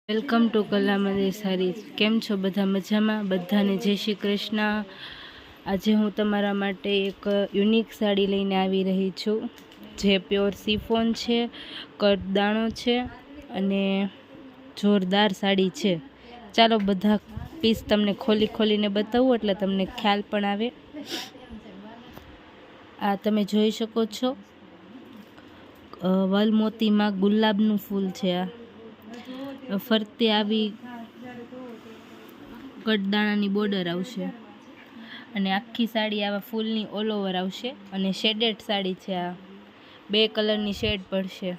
Welcome to Kalamandir saris. કેમ છો બધા? મજામાં? બધાને જય શ્રી કૃષ્ણ। આજે હું તમારા માટે એક યુનિક સાડી લઈને આવી રહી છું, જે પ્યોર સિફોન છે, કટદાણો છે અને જોરદાર સાડી છે। ચાલો બધા પીસ તમને ખોલીને બતાવું એટલે તમને ખ્યાલ પણ આવે। આ તમે જોઈ શકો છો, વલમોતીમાં ગુલાબનું ફૂલ છે। આ ફરતે આવી કટદાણાની બોર્ડર આવશે અને આખી સાડી આવા ફૂલની ઓલ ઓવર આવશે અને શેડેડ સાડી છે। આ બે કલરની શેડ પડશે।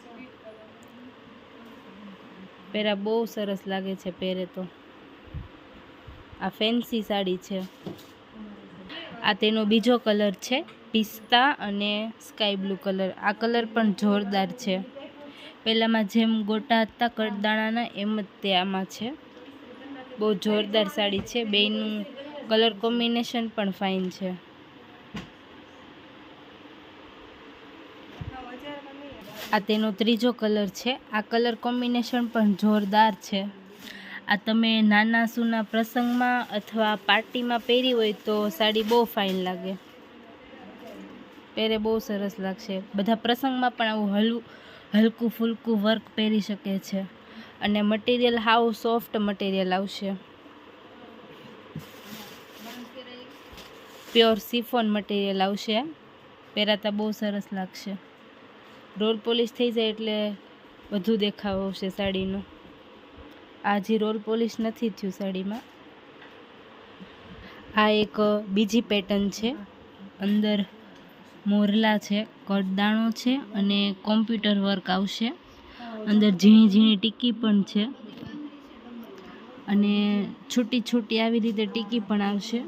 પહેરા બહુ સરસ લાગે છે પહેરે તો। આ ફેન્સી સાડી છે। આ તેનો બીજો કલર છે, પિસ્તા અને સ્કાય બ્લુ કલર। આ કલર પણ જોરદાર છે। પહેલામાં જેમ ગોટા હતા કટદાણાના, એમ જ તે આમાં છે। બહુ જોરદાર સાડી છે। બેયનું કલર કોમ્બિનેશન પણ ફાઇન છે। આ તેનો ત્રીજો કલર છે। આ કલર કોમ્બિનેશન પણ જોરદાર છે। આ તમે નાના સૂના પ્રસંગમાં અથવા પાર્ટીમાં પહેરી હોય તો સાડી બહુ ફાઇન લાગે, પહેરે બહુ સરસ લાગશે। બધા પ્રસંગમાં પણ આવું હલકું ફૂલકું વર્ક પહેરી શકે છે અને મટીરિયલ હાવ સોફ્ટ મટીરિયલ આવશે। પ્યોર સિફોન મટીરિયલ આવશે। પહેરાતા બહુ સરસ લાગશે। રોલ પોલિશ થઈ જાય એટલે વધુ દેખાવ આવશે સાડીનો। આ જે રોલ પોલિશ નથી થયું સાડીમાં। આ એક બીજી પેટર્ન છે, અંદર મોરલા છે, કટદાણો છે અને કોમ્પ્યુટર વર્ક આવશે। અંદર ઝીણી ઝીણી ટીકી પણ છે અને છૂટી છૂટી આવી રીતે ટીકી પણ આવશે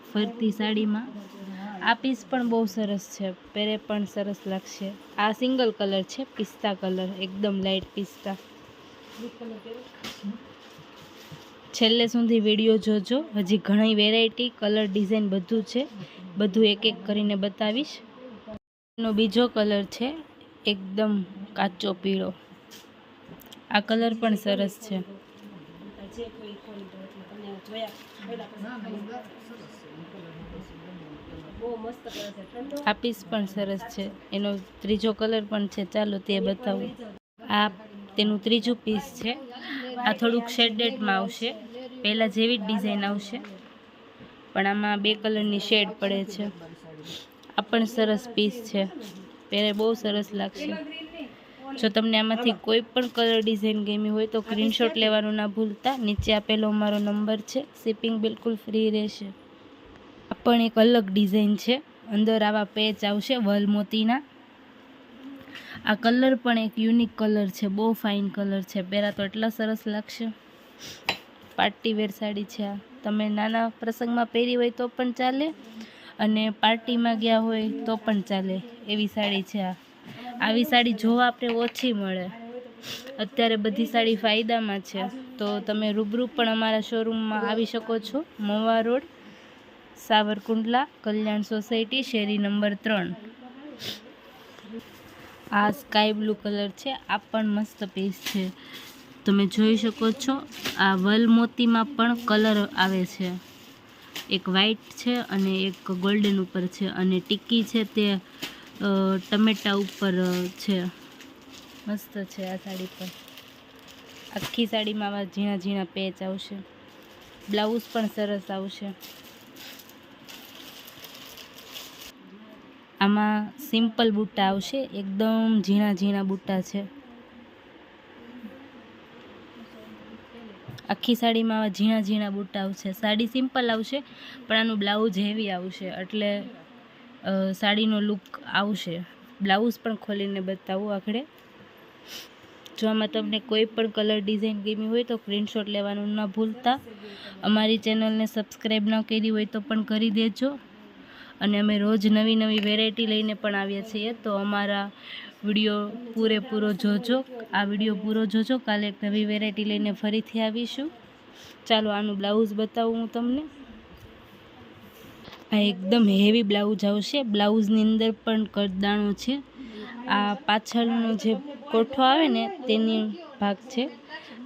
ફરતી સાડીમાં। આ પીસ પણ બહુ સરસ છે, પહેરે પણ સરસ લાગશે। આ સિંગલ કલર છે, પિસ્તા કલર, એકદમ લાઇટ પિસ્તા। છેલ્લે સુધી વિડીયો જોજો, હજી ઘણી વેરાયટી, કલર, ડિઝાઇન બધું છે, બધું એક એક કરીને બતાવીશ। એનો બીજો કલર છે, એકદમ કાચો પીળો। આ કલર પણ સરસ છે। આ પીસ પણ સરસ છે। એનો ત્રીજો કલર પણ છે, ચાલો તે બતાવું। આ તેનું ત્રીજું પીસ છે। આ થોડુંક શેડેડમાં આવશે, પહેલાં જેવી જ ડિઝાઇન આવશે પણ આમાં બે કલરની શેડ પડે છે। આ પણ સરસ પીસ છે, પહેરે બહુ સરસ લાગશે। જો તમને આમાંથી કોઈ પણ કલર ડિઝાઇન ગમી હોય તો સ્ક્રીનશોટ લેવાનું ના ભૂલતા। નીચે આપેલો અમારો નંબર છે, શિપિંગ બિલકુલ ફ્રી રહેશે। આ પણ એક અલગ ડિઝાઇન છે, અંદર આવા પેચ આવશે વલમોતીના। આ કલર પણ એક યુનિક કલર છે, બહુ ફાઇન કલર છે, પહેરા તો એટલા સરસ લાગશે। પાર્ટી વેર સાડી છે। આ તમે નાના પ્રસંગમાં પહેરી હોય તો પણ ચાલે અને પાર્ટીમાં ગયા હોય તો પણ ચાલે એવી સાડી છે। આવી સાડી જોવા આપણે ઓછી મળે, અત્યારે બધી સાડી ફાયદામાં છે, તો તમે રૂબરૂ પણ અમારા શોરૂમમાં આવી શકો છો। મવા રોડ, સાવરકુંડલા, કલ્યાણ સોસાયટી, શેરી નંબર 3। આ સ્કાય બ્લુ કલર છે। આ પણ મસ્ત પીસ છે, તમે જોઈ શકો છો। આ વલમોતીમાં પણ કલર આવે છે, એક વ્હાઈટ છે અને એક ગોલ્ડન ઉપર છે અને ટીકી છે તે ટમેટા ઉપર છે। મસ્ત છે આ સાડી પર। આખી સાડીમાં આવા ઝીણા ઝીણા પેચ આવશે। બ્લાઉઝ પણ સરસ આવશે। આમાં સિમ્પલ બુટ્ટા આવશે, એકદમ ઝીણા ઝીણા બુટ્ટા છે। આખી સાડીમાં આવા ઝીણા ઝીણા બુટ્ટા આવશે। સાડી સિમ્પલ આવશે પણ આનું બ્લાઉઝ હેવી આવશે, એટલે સાડીનો લુક આવશે। બ્લાઉઝ પણ ખોલીને બતાવું આગળ। જો આમાં તમને કોઈ પણ કલર ડિઝાઇન ગમી હોય તો સ્ક્રીનશોટ લેવાનું ન ભૂલતા। અમારી ચેનલને સબસ્ક્રાઈબ ન કરી હોય તો પણ કરી દેજો અને અમે રોજ નવી નવી વેરાયટી લઈને પણ આવીએ છીએ, તો અમારા વિડીયો પૂરેપૂરો જોજો। આ વિડીયો પૂરો જોજો, કાલે એક નવી વેરાયટી લઈને ફરીથી આવીશું। ચાલો આનું બ્લાઉઝ બતાવું હું તમને। આ એકદમ હેવી બ્લાઉઝ આવશે। બ્લાઉઝની અંદર પણ કટદાણો છે। આ પાછળનો જે કોઠો આવે ને તેની ભાગ છે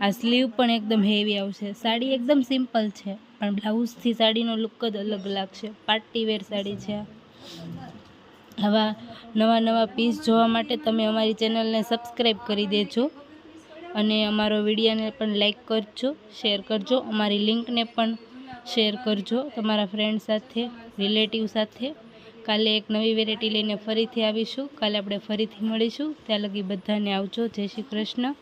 આ સ્લીવ પણ એકદમ હેવી આવશે. સાડી એકદમ સિમ્પલ છે, પણ બ્લાઉઝથી સાડીનો લુક જ અલગ લાગશે. પાર્ટી વેર સાડી છે. આવા નવા પીસ જોવા માટે તમે અમારી ચેનલને સબસ્ક્રાઈબ કરી દેજો અને અમારો વિડીયોને પણ લાઈક કરજો, શેર કરજો. અમારી લિંકને પણ શેર કરજો તમારા ફ્રેન્ડ સાથે, રિલેટિવ સાથે. કાલે એક નવી વેરાયટી લઈને ફરીથી આવીશું. કાલે આપણે ફરીથી મળીશું. ત્યાં લગી બધાને આવજો. જય શ્રી કૃષ્ણ.